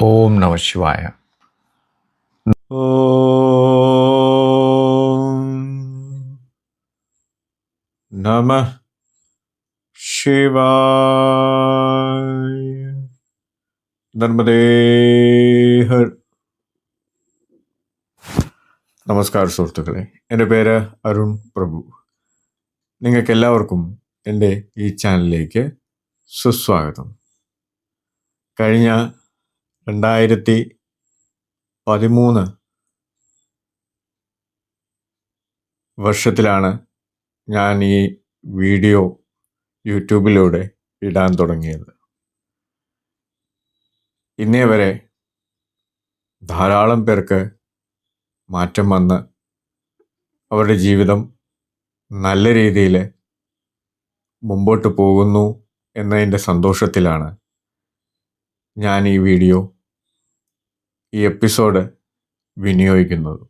ഓം നമ ശിവായ. ഓം നമ ശിവായ. നർമ്മദേ ഹർ. നമസ്കാരം സുഹൃത്തുക്കളെ, എൻ്റെ പേര് അരുൺ പ്രഭു. നിങ്ങൾക്കെല്ലാവർക്കും എൻ്റെ ഈ ചാനലിലേക്ക് സുസ്വാഗതം. കഴിഞ്ഞ 2013 വർഷത്തിലാണ് ഞാൻ ഈ വീഡിയോ യൂട്യൂബിലൂടെ ഇടാൻ തുടങ്ങിയത്. ഇന്നേ വരെ ധാരാളം പേർക്ക് മാറ്റം വന്ന് അവരുടെ ജീവിതം നല്ല രീതിയിൽ മുമ്പോട്ട് പോകുന്നു എന്നതിൻ്റെ സന്തോഷത്തിലാണ് ഞാൻ ഈ വീഡിയോ, ഈ എപ്പിസോഡ് വിനിയോഗിക്കുന്നത്.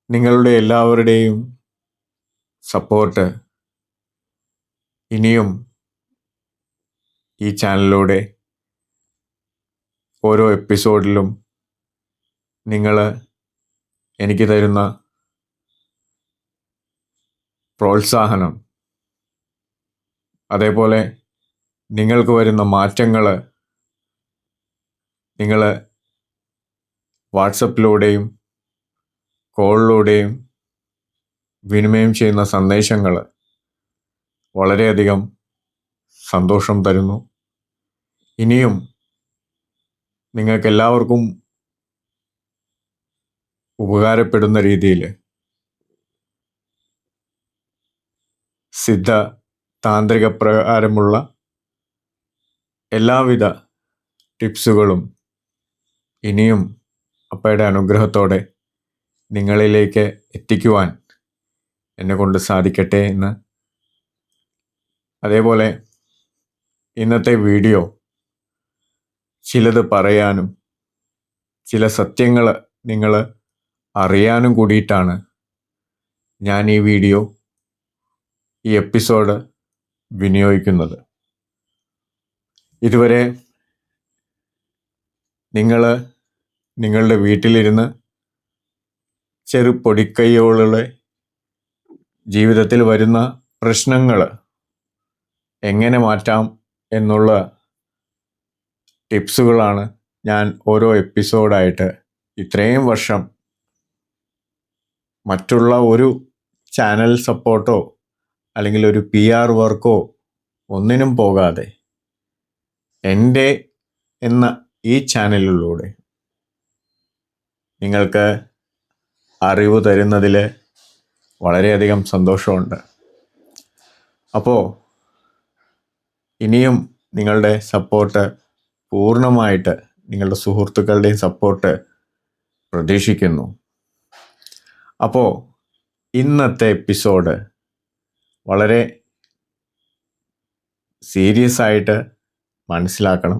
നിങ്ങളുടെ എല്ലാവരുടെയും സപ്പോർട്ട് ഇനിയും ഈ ചാനലിലൂടെ ഓരോ എപ്പിസോഡിലും നിങ്ങൾ എനിക്ക് തരുന്ന പ്രോത്സാഹനം, അതേപോലെ നിങ്ങൾക്ക് വരുന്ന മാറ്റങ്ങൾ നിങ്ങൾ വാട്സപ്പിലൂടെയും കോളിലൂടെയും വിനിമയം ചെയ്യുന്ന സന്ദേശങ്ങൾ വളരെയധികം സന്തോഷം തരുന്നു. ഇനിയും നിങ്ങൾക്കെല്ലാവർക്കും ഉപകാരപ്പെടുന്ന രീതിയിൽ സിദ്ധ താന്ത്രിക പ്രകാരമുള്ള എല്ലാവിധ ടിപ്സുകളും ഇനിയും അപ്പയുടെ അനുഗ്രഹത്തോടെ നിങ്ങളിലേക്ക് എത്തിക്കുവാൻ എന്നെ കൊണ്ട് സാധിക്കട്ടെ എന്ന്. അതേപോലെ ഇന്നത്തെ വീഡിയോ ചിലത് പറയാനും ചില സത്യങ്ങൾ നിങ്ങൾ അറിയാനും കൂടിയിട്ടാണ് ഞാൻ ഈ വീഡിയോ, ഈ എപ്പിസോഡ് വിനിയോഗിക്കുന്നത്. ഇതുവരെ നിങ്ങൾ നിങ്ങളുടെ വീട്ടിലിരുന്ന് ചെറുപൊടിക്കൈകളുടെ ജീവിതത്തിൽ വരുന്ന പ്രശ്നങ്ങൾ എങ്ങനെ മാറ്റാം എന്നുള്ള ടിപ്സുകളാണ് ഞാൻ ഓരോ എപ്പിസോഡായിട്ട് ഇത്രയും വർഷം മറ്റുള്ള ഒരു ചാനൽ സപ്പോർട്ടോ അല്ലെങ്കിൽ ഒരു PR വർക്കോ ഒന്നിനും പോകാതെ എൻ്റെ എന്ന ഈ ചാനലിലൂടെ നിങ്ങൾക്ക് അറിവ് തരുന്നതിൽ വളരെയധികം സന്തോഷമുണ്ട്. അപ്പോൾ ഇനിയും നിങ്ങളുടെ സപ്പോർട്ട് പൂർണ്ണമായിട്ട്, നിങ്ങളുടെ സുഹൃത്തുക്കളുടെയും സപ്പോർട്ട് പ്രതീക്ഷിക്കുന്നു. അപ്പോൾ ഇന്നത്തെ എപ്പിസോഡ് വളരെ സീരിയസ് ആയിട്ട് മനസ്സിലാക്കണം.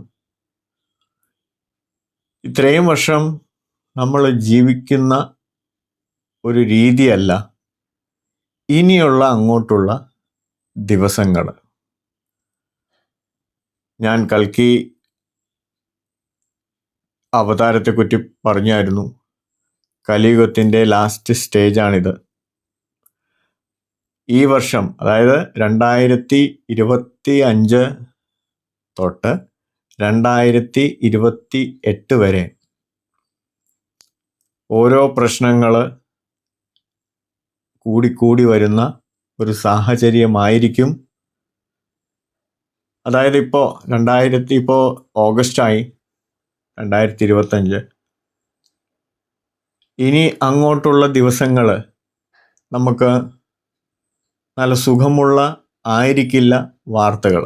ഇത്രയും വർഷം നമ്മൾ ജീവിക്കുന്ന ഒരു രീതിയല്ല ഇനിയുള്ള അങ്ങോട്ടുള്ള ദിവസങ്ങൾ. ഞാൻ കൽക്കി അവതാരത്തെക്കുറിച്ച് പറഞ്ഞായിരുന്നു. കലിയുഗത്തിൻ്റെ ലാസ്റ്റ് സ്റ്റേജാണിത്. ഈ വർഷം, അതായത് 2025 തൊട്ട് 2028 വരെ ഓരോ പ്രശ്നങ്ങൾ കൂടിക്കൂടി വരുന്ന ഒരു സാഹചര്യമായിരിക്കും. അതായത് ഇപ്പോൾ ഓഗസ്റ്റായി 2025. ഇനി അങ്ങോട്ടുള്ള ദിവസങ്ങൾ നമുക്ക് നല്ല സുഖമുള്ള ആയിരിക്കില്ല വാർത്തകൾ.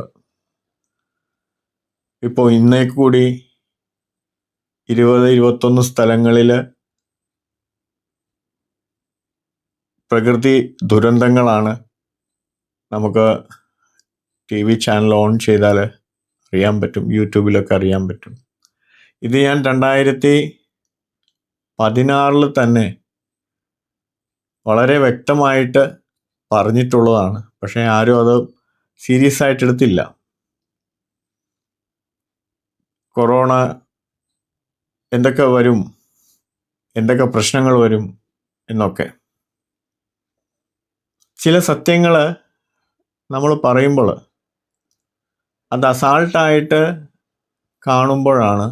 ഇപ്പോൾ ഇന്നേക്ക് കൂടി 20-21 സ്ഥലങ്ങളിൽ പ്രകൃതി ദുരന്തങ്ങളാണ്. നമുക്ക് TV ചാനൽ ഓൺ ചെയ്താൽ അറിയാൻ പറ്റും, യൂട്യൂബിലൊക്കെ അറിയാൻ പറ്റും. ഇത് ഞാൻ 2016 തന്നെ വളരെ വ്യക്തമായിട്ട് പറഞ്ഞിട്ടുള്ളതാണ്. പക്ഷേ ആരും അത് സീരിയസ് ആയിട്ട് എടുത്തില്ല. കൊറോണ എന്തൊക്കെ വരും, എന്തൊക്കെ പ്രശ്നങ്ങൾ വരും എന്നൊക്കെ. ചില സത്യങ്ങൾ നമ്മൾ പറയുമ്പോൾ അത് അസാൾട്ടായിട്ട് കാണുമ്പോഴാണ്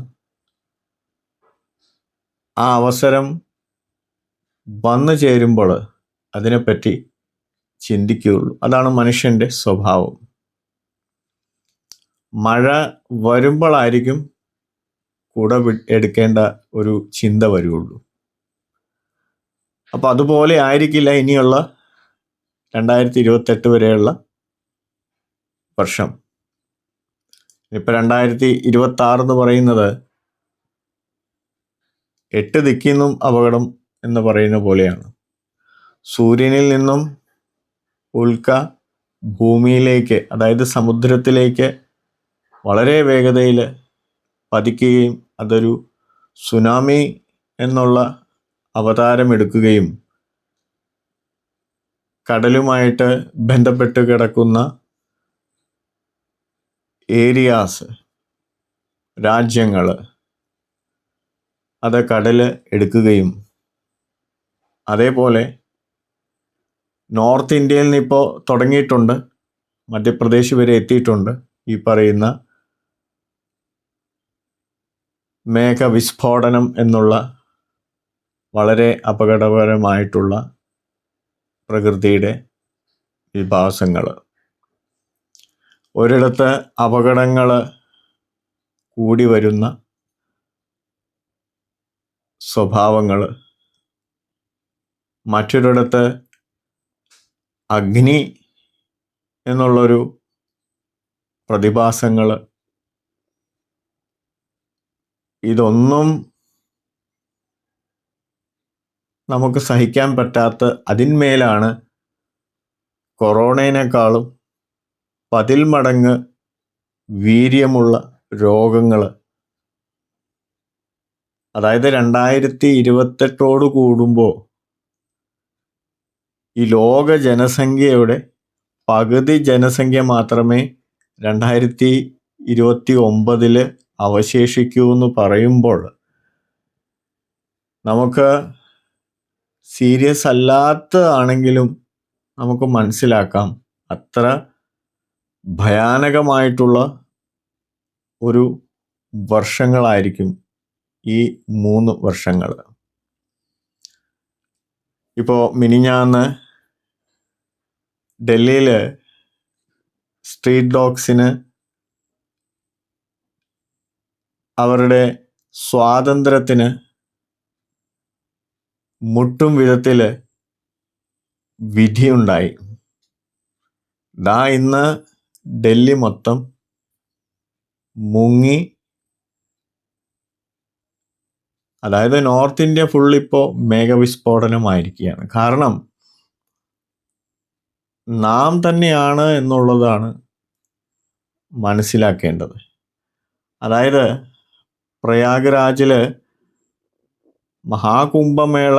ആ അവസരം വന്നു ചേരുമ്പോൾ അതിനെപ്പറ്റി ചിന്തിക്കുകയുള്ളൂ. അതാണ് മനുഷ്യൻ്റെ സ്വഭാവം. മഴ വരുമ്പോഴായിരിക്കും കുട എടുക്കേണ്ട ഒരു ചിന്ത വരുള്ളൂ. അപ്പോൾ അതുപോലെ ആയിരിക്കില്ല ഇനിയുള്ള 2028 വരെയുള്ള വർഷം. ഇപ്പം 2026 എന്ന് പറയുന്നത് 8 ദിക്കിന്നും അപകടം എന്ന് പറയുന്ന പോലെയാണ്. സൂര്യനിൽ നിന്നും ഉൽക്ക ഭൂമിയിലേക്ക്, അതായത് സമുദ്രത്തിലേക്ക് വളരെ വേഗതയിൽ പതിക്കുകയും അതൊരു സുനാമി എന്നുള്ള അവതാരമെടുക്കുകയും കടലുമായിട്ട് ബന്ധപ്പെട്ട് കിടക്കുന്ന ഏരിയാസ്, രാജ്യങ്ങൾ അത് കടൽ എടുക്കുകയും, അതേപോലെ നോർത്ത് ഇന്ത്യയിൽ നിന്ന് ഇപ്പോൾ തുടങ്ങിയിട്ടുണ്ട്, മധ്യപ്രദേശ് വരെ എത്തിയിട്ടുണ്ട് ഈ പറയുന്ന മേഘവിസ്ഫോടനം എന്നുള്ള വളരെ അപകടകരമായിട്ടുള്ള പ്രകൃതിയുടെ വിഭാസങ്ങൾ. ഒരിടത്ത് അപകടങ്ങൾ കൂടി വരുന്ന സ്വഭാവങ്ങൾ, മറ്റൊരിടത്ത് അഗ്നി എന്നുള്ളൊരു പ്രതിഭാസങ്ങൾ. ഇതൊന്നും നമുക്ക് സഹിക്കാൻ പറ്റാത്ത, അതിന്മേലാണ് കൊറോണയേക്കാളും 10 മടങ്ങ് വീര്യമുള്ള രോഗങ്ങൾ. അതായത് 2028 കൂടുമ്പോൾ ഈ ലോക ജനസംഖ്യയുടെ പകുതി ജനസംഖ്യ മാത്രമേ 2029 അവശേഷിക്കൂ എന്ന് പറയുമ്പോൾ നമുക്ക് സീരിയസ് അല്ലാത്തതാണെങ്കിലും നമുക്ക് മനസ്സിലാക്കാം അത്ര ഭയാനകമായിട്ടുള്ള ഒരു വർഷങ്ങളായിരിക്കും ഈ 3 വർഷങ്ങൾ. ഇപ്പോൾ മിനിഞ്ഞാന്ന് ഡൽഹിയിൽ സ്ട്രീറ്റ് ഡോഗ്സിന് അവരുടെ സ്വാതന്ത്ര്യത്തിന് മുട്ടും വിധത്തിൽ വിധിയുണ്ടായി. ഇന്ന് ഡൽഹി മൊത്തം മുങ്ങി. അതായത് നോർത്ത് ഇന്ത്യ ഫുൾ ഇപ്പോൾ മേഘവിസ്ഫോടനമായിരിക്കുകയാണ്. കാരണം നാം തന്നെയാണ് എന്നുള്ളതാണ് മനസ്സിലാക്കേണ്ടത്. അതായത് പ്രയാഗ്രാജിൽ മഹാകുംഭമേള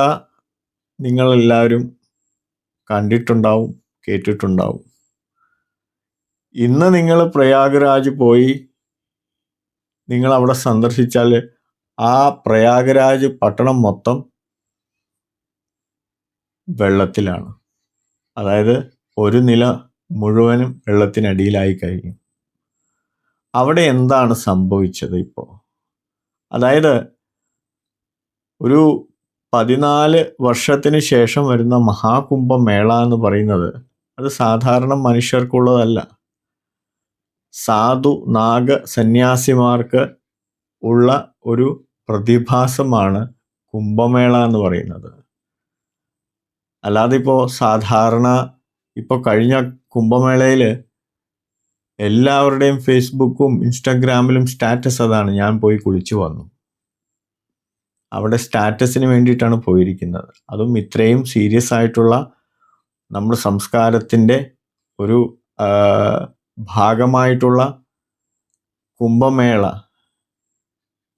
നിങ്ങളെല്ലാവരും കണ്ടിട്ടുണ്ടാവും, കേട്ടിട്ടുണ്ടാവും. ഇന്ന് നിങ്ങൾ പ്രയാഗ്രാജ് പോയി നിങ്ങൾ അവിടെ സന്ദർശിച്ചാൽ ആ പ്രയാഗ്രാജ് പട്ടണം മൊത്തം വെള്ളത്തിലാണ്. അതായത് ഒരു നില മുഴുവനും വെള്ളത്തിനടിയിലായി കഴിഞ്ഞു. അവിടെ എന്താണ് സംഭവിച്ചത് ഇപ്പോൾ? അതായത് ഒരു 14 വർഷത്തിന് ശേഷം വരുന്ന മഹാകുംഭമേള എന്ന് പറയുന്നത് അത് സാധാരണ മനുഷ്യർക്കുള്ളതല്ല. സാധു നാഗ സന്യാസിമാർക്ക് ഉള്ള ഒരു പ്രതിഭാസമാണ് കുംഭമേള എന്ന് പറയുന്നത്. അല്ലാതെ ഇപ്പോൾ സാധാരണ ഇപ്പോൾ കഴിഞ്ഞ കുംഭമേളയിൽ എല്ലാവരുടെയും ഫേസ്ബുക്കും ഇൻസ്റ്റാഗ്രാമിലും സ്റ്റാറ്റസ് അതാണ്, ഞാൻ പോയി കുളിച്ചു വന്നു. അവിടെ സ്റ്റാറ്റസിന് വേണ്ടിയിട്ടാണ് പോയിരിക്കുന്നത്. അതും ഇത്രയും സീരിയസ് ആയിട്ടുള്ള നമ്മുടെ സംസ്കാരത്തിൻ്റെ ഒരു ഭാഗമായിട്ടുള്ള കുംഭമേള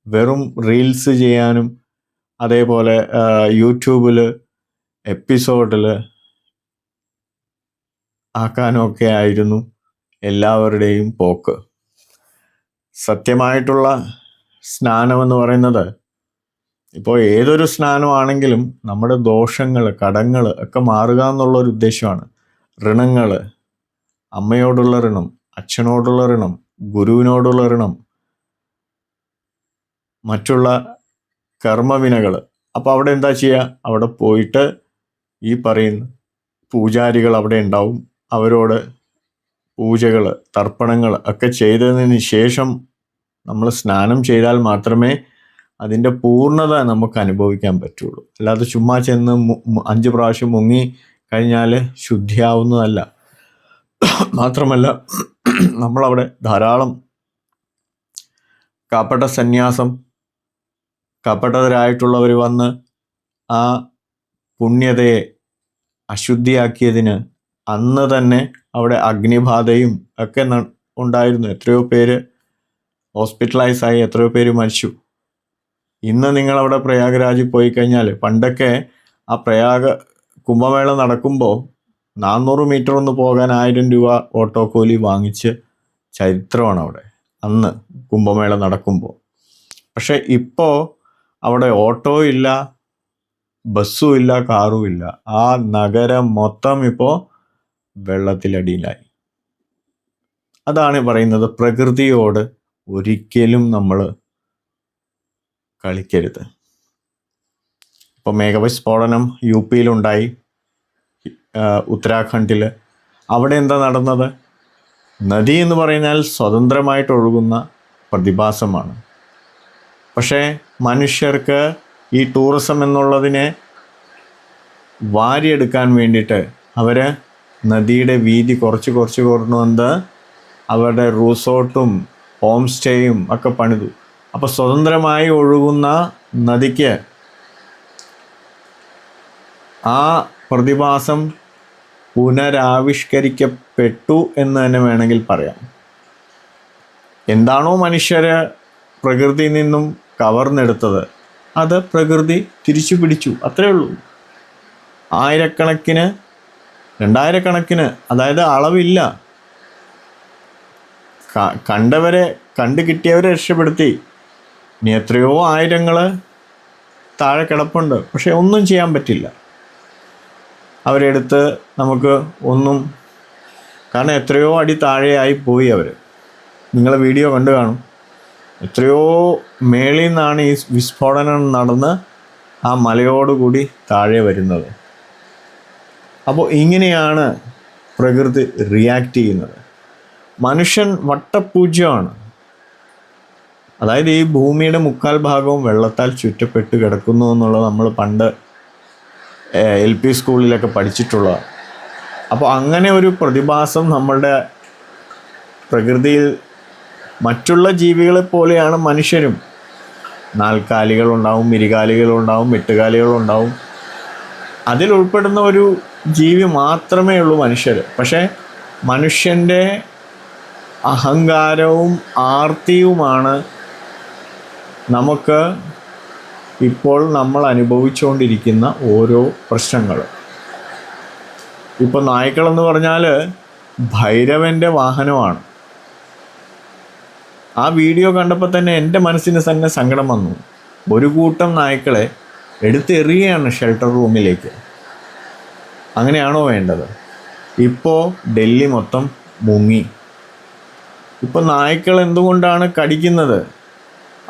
വെറും റീൽസ് ചെയ്യാനും അതേപോലെ യൂട്യൂബിൽ എപ്പിസോഡിൽ ആക്കാനൊക്കെ ആയിരുന്നു എല്ലാവരുടെയും പോക്ക്. സത്യമായിട്ടുള്ള സ്നാനമെന്ന് പറയുന്നത്, ഇപ്പോൾ ഏതൊരു സ്നാനമാണെങ്കിലും നമ്മുടെ ദോഷങ്ങൾ, കടങ്ങൾ ഒക്കെ മാറുക എന്നുള്ളൊരു ഉദ്ദേശമാണ്. ഋണങ്ങൾ, അമ്മയോടുള്ള ഋണം, അച്ഛനോടുള്ള ഋണം, ഗുരുവിനോടുള്ള ഋണം, മറ്റുള്ള കർമ്മവിനകൾ. അപ്പോൾ അവിടെ എന്താ ചെയ്യുക? അവിടെ പോയിട്ട് ഈ പറയുന്ന പൂജാരികൾ അവിടെ ഉണ്ടാവും. അവരോട് പൂജകൾ, തർപ്പണങ്ങൾ ഒക്കെ ചെയ്തതിന് ശേഷം നമ്മൾ സ്നാനം ചെയ്താൽ മാത്രമേ അതിൻ്റെ പൂർണ്ണത നമുക്ക് അനുഭവിക്കാൻ പറ്റുള്ളൂ. അല്ലാതെ ചുമ്മാ ചെന്ന് 5 പ്രാവശ്യം മുങ്ങി കഴിഞ്ഞാൽ ശുദ്ധിയാവുന്നതല്ല. മാത്രമല്ല, നമ്മളവിടെ ധാരാളം കപട സന്യാസം, കപടരായിട്ടുള്ളവർ വന്ന് ആ പുണ്യതയെ അശുദ്ധിയാക്കിയതിന് അന്ന് തന്നെ അവിടെ അഗ്നിബാധയും ഒക്കെ ഉണ്ടായിരുന്നു. എത്രയോ പേര് ഹോസ്പിറ്റലൈസ് ആയി, എത്രയോ പേര് മരിച്ചു. ഇന്ന് നിങ്ങളവിടെ പ്രയാഗരാജിൽ പോയി കഴിഞ്ഞാൽ, പണ്ടൊക്കെ ആ കുംഭമേള നടക്കുമ്പോൾ 400 മീറ്റർ ഒന്ന് പോകാൻ 1000 രൂപ ഓട്ടോ കൂലി വാങ്ങിച്ച് ചരിത്രമാണ് അവിടെ അന്ന് കുംഭമേള നടക്കുമ്പോൾ. പക്ഷെ ഇപ്പോൾ അവിടെ ഓട്ടോ ഇല്ല, ബസ്സും ഇല്ല, കാറും ഇല്ല. ആ നഗരം മൊത്തം ഇപ്പോൾ വെള്ളത്തിലടിയിലായി. അതാണ് പറയുന്നത്, പ്രകൃതിയോട് ഒരിക്കലും നമ്മൾ കളിക്കരുത്. ഇപ്പോൾ മേഘവിസ്ഫോടനം UP യിലുണ്ടായി, ഉത്തരാഖണ്ഡിൽ. അവിടെ എന്താ നടന്നത്? നദി എന്ന് പറഞ്ഞാൽ സ്വതന്ത്രമായിട്ട് ഒഴുകുന്ന പ്രതിഭാസമാണ്. പക്ഷേ മനുഷ്യർക്ക് ഈ ടൂറിസം എന്നുള്ളതിനെ വാരിയെടുക്കാൻ വേണ്ടിയിട്ട് അവർ നദിയുടെ വീതി കുറച്ച് കൊണ്ടുവന്ന് അവരുടെ റിസോർട്ടും ഹോം സ്റ്റേയും ഒക്കെ പണിതു. അപ്പോൾ സ്വതന്ത്രമായി ഒഴുകുന്ന നദിക്ക് ആ പ്രതിഭാസം പുനരാവിഷ്കരിക്കപ്പെട്ടു എന്ന് തന്നെ വേണമെങ്കിൽ പറയാം. എന്താണോ മനുഷ്യർ പ്രകൃതിയിൽ നിന്നും കവർന്നെടുത്തത്, അത് പ്രകൃതി തിരിച്ചു പിടിച്ചു, അത്രേ ഉള്ളൂ. 1000കണക്കിന് 2000കണക്കിന്, അതായത് അളവില്ല, കണ്ടവരെ, കണ്ടു കിട്ടിയവരെ രക്ഷപ്പെടുത്തി. ഇനി എത്രയോ 1000 താഴെ കിടപ്പുണ്ട്, പക്ഷെ ഒന്നും ചെയ്യാൻ പറ്റില്ല. അവരെടുത്ത് നമുക്ക് ഒന്നും, കാരണം എത്രയോ അടി താഴെയായി പോയി അവർ. നിങ്ങൾ വീഡിയോ കണ്ടു കാണും, എത്രയോ മേളിൽ നിന്നാണ് ഈ വിസ്ഫോടനം നടന്ന് ആ മലയോടുകൂടി താഴെ വരുന്നത്. അപ്പോൾ ഇങ്ങനെയാണ് പ്രകൃതി റിയാക്ട് ചെയ്യുന്നത്. മനുഷ്യൻ വട്ടപൂജ്യമാണ്. അതായത് ഈ ഭൂമിയുടെ 3/4 ഭാഗവും വെള്ളത്താൽ ചുറ്റപ്പെട്ട് കിടക്കുന്നു എന്നുള്ളത് നമ്മൾ പണ്ട് LP സ്കൂളിലൊക്കെ പഠിച്ചിട്ടുള്ളതാണ്. അപ്പോൾ അങ്ങനെ ഒരു പ്രതിഭാസം നമ്മളുടെ പ്രകൃതിയിൽ, മറ്റുള്ള ജീവികളെ പോലെയാണ് മനുഷ്യരും. 4 കാലികളുണ്ടാവും, ഇരുകാലികളുണ്ടാവും, 8 കാലികളുണ്ടാവും. അതിൽ ഉൾപ്പെടുന്ന ഒരു ജീവി മാത്രമേ ഉള്ളൂ മനുഷ്യർ. പക്ഷേ മനുഷ്യൻ്റെ അഹങ്കാരവും ആർത്തിയുമാണ് നമുക്ക് ഇപ്പോൾ നമ്മൾ അനുഭവിച്ചുകൊണ്ടിരിക്കുന്ന ഓരോ പ്രശ്നങ്ങൾ. ഇപ്പോൾ നായ്ക്കളെന്ന് പറഞ്ഞാൽ ഭൈരവൻ്റെ വാഹനമാണ്. ആ വീഡിയോ കണ്ടപ്പോൾ തന്നെ എൻ്റെ മനസ്സിന് തന്നെ സങ്കടം വന്നു. ഒരു കൂട്ടം നായ്ക്കളെ എടുത്തെറിയുകയാണ് ഷെൽട്ടർ റൂമിലേക്ക്. അങ്ങനെയാണോ വേണ്ടത്? ഇപ്പോൾ ഡൽഹി മൊത്തം മുങ്ങി. ഇപ്പോൾ നായ്ക്കൾ എന്തുകൊണ്ടാണ് കടിക്കുന്നത്?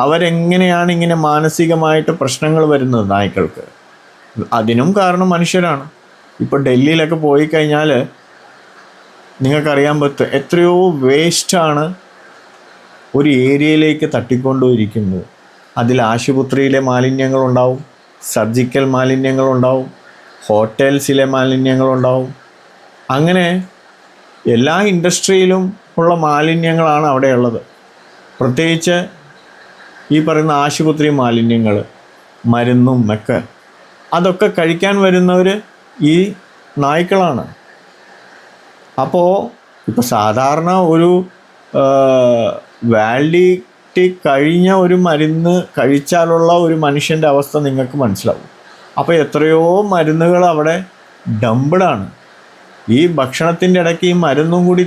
അവരെങ്ങനെയാണ് ഇങ്ങനെ മാനസികമായിട്ട് പ്രശ്നങ്ങൾ വരുന്നത് നായ്ക്കൾക്ക്? അതിനും കാരണം മനുഷ്യരാണ്. ഇപ്പോൾ ഡൽഹിയിലൊക്കെ പോയി കഴിഞ്ഞാൽ നിങ്ങൾക്കറിയാൻ പറ്റും, എത്രയോ വേസ്റ്റാണ് ഒരു ഏരിയയിലേക്ക് തട്ടിക്കൊണ്ടുപോയിരിക്കുന്നത്. അതിൽ ആശുപത്രിയിലെ മാലിന്യങ്ങളുണ്ടാവും, സർജിക്കൽ മാലിന്യങ്ങളുണ്ടാവും, ഹോട്ടൽസിലെ മാലിന്യങ്ങളുണ്ടാവും. അങ്ങനെ എല്ലാ ഇൻഡസ്ട്രിയിലും ഉള്ള മാലിന്യങ്ങളാണ് അവിടെയുള്ളത്. പ്രത്യേകിച്ച് ഈ പറയുന്ന ആശുപത്രി മാലിന്യങ്ങൾ, മരുന്നും ഒക്കെ, അതൊക്കെ കഴിക്കാൻ വരുന്നവർ ഈ നായ്ക്കളാണ്. അപ്പോൾ ഇപ്പോൾ സാധാരണ ഒരു വാലിഡിറ്റി കഴിഞ്ഞ ഒരു മരുന്ന് കഴിച്ചാലുള്ള ഒരു മനുഷ്യൻ്റെ അവസ്ഥ നിങ്ങൾക്ക് മനസ്സിലാവും. അപ്പോൾ എത്രയോ മരുന്നുകൾ അവിടെ ഡംപിളാണ്. ഈ ഭക്ഷണത്തിൻ്റെ ഇടയ്ക്ക് ഈ മരുന്നും കൂടി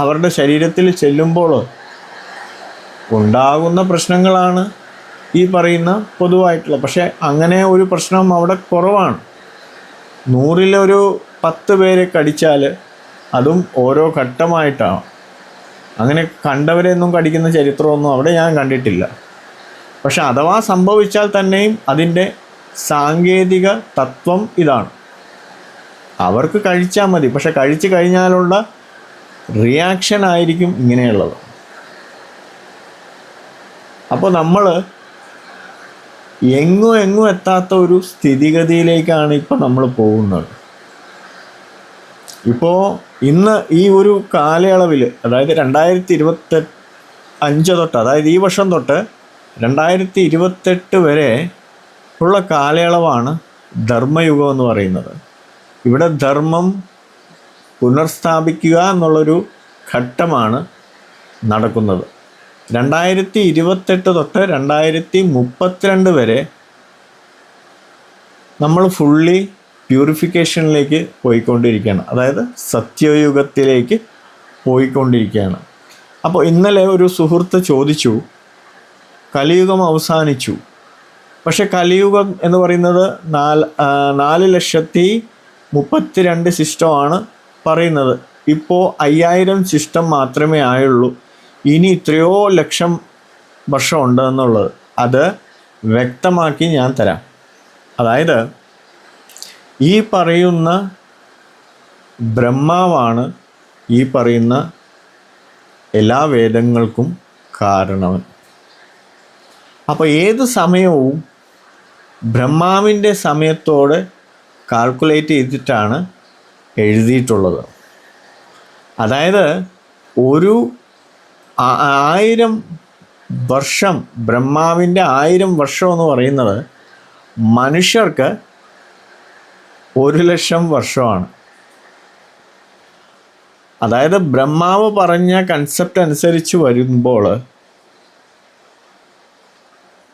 അവരുടെ ശരീരത്തിൽ ചെല്ലുമ്പോൾ ഉണ്ടാകുന്ന പ്രശ്നങ്ങളാണ് ഈ പറയുന്ന പൊതുവായിട്ടുള്ള. പക്ഷേ അങ്ങനെ ഒരു പ്രശ്നം അവിടെ കുറവാണ്. 100-ലൊരു 10 പേരെ കടിച്ചാൽ അതും ഓരോ ഘട്ടമായിട്ടാണ്. അങ്ങനെ കണ്ടവരെയൊന്നും കടിക്കുന്ന ചരിത്രമൊന്നും അവിടെ ഞാൻ കണ്ടിട്ടില്ല. പക്ഷെ അഥവാ സംഭവിച്ചാൽ തന്നെയും അതിൻ്റെ സാങ്കേതിക തത്വം ഇതാണ്. അവർക്ക് കഴിച്ചാൽ മതി, പക്ഷെ കഴിച്ചു കഴിഞ്ഞാലുള്ള റിയാക്ഷൻ ആയിരിക്കും ഇങ്ങനെയുള്ളത്. അപ്പോൾ നമ്മൾ എങ്ങും എത്താത്ത ഒരു സ്ഥിതിഗതിയിലേക്കാണ് ഇപ്പോൾ നമ്മൾ പോകുന്നത്. ഇപ്പോൾ ഇന്ന് ഈ ഒരു കാലയളവിൽ, അതായത് 2025 തൊട്ട്, അതായത് ഈ വർഷം തൊട്ട് 2028 വരെ ഉള്ള കാലയളവാണ് ധർമ്മയുഗം എന്ന് പറയുന്നത്. ഇവിടെ ധർമ്മം പുനർസ്ഥാപിക്കുക എന്നുള്ളൊരു ഘട്ടമാണ് നടക്കുന്നത്. 2028 തൊട്ട് 2032 വരെ നമ്മൾ ഫുള്ളി പ്യൂരിഫിക്കേഷനിലേക്ക് പോയിക്കൊണ്ടിരിക്കുകയാണ്, അതായത് സത്യയുഗത്തിലേക്ക് പോയിക്കൊണ്ടിരിക്കുകയാണ്. അപ്പോൾ ഇന്നലെ ഒരു സുഹൃത്ത് ചോദിച്ചു, കലിയുഗം അവസാനിച്ചു, പക്ഷെ കലിയുഗം എന്ന് പറയുന്നത് 4,32,000 സിസ്റ്റമാണ് പറയുന്നത്. ഇപ്പോൾ 5,000 സിസ്റ്റം മാത്രമേ ആയുള്ളൂ. ഇനി ഇത്രയോ ലക്ഷം വർഷം ഉണ്ടെന്നുള്ളത് അത് വ്യക്തമാക്കി ഞാൻ തരാം. അതായത് ഈ പറയുന്ന ബ്രഹ്മാവാണ് ഈ പറയുന്ന എല്ലാ വേദങ്ങൾക്കും കാരണവൻ. അപ്പോൾ ഏത് സമയവും ബ്രഹ്മാവിൻ്റെ സമയത്തോട് കാൽക്കുലേറ്റ് ചെയ്തിട്ടാണ് എഴുതിയിട്ടുള്ളത്. അതായത് ഒരു 1000 വർഷം, ബ്രഹ്മാവിൻ്റെ 1000 വർഷം എന്ന് പറയുന്നത് മനുഷ്യർക്ക് 1,00,000 വർഷമാണ്. അതായത് ബ്രഹ്മാവ് പറഞ്ഞ കൺസെപ്റ്റ് അനുസരിച്ച് വരുമ്പോൾ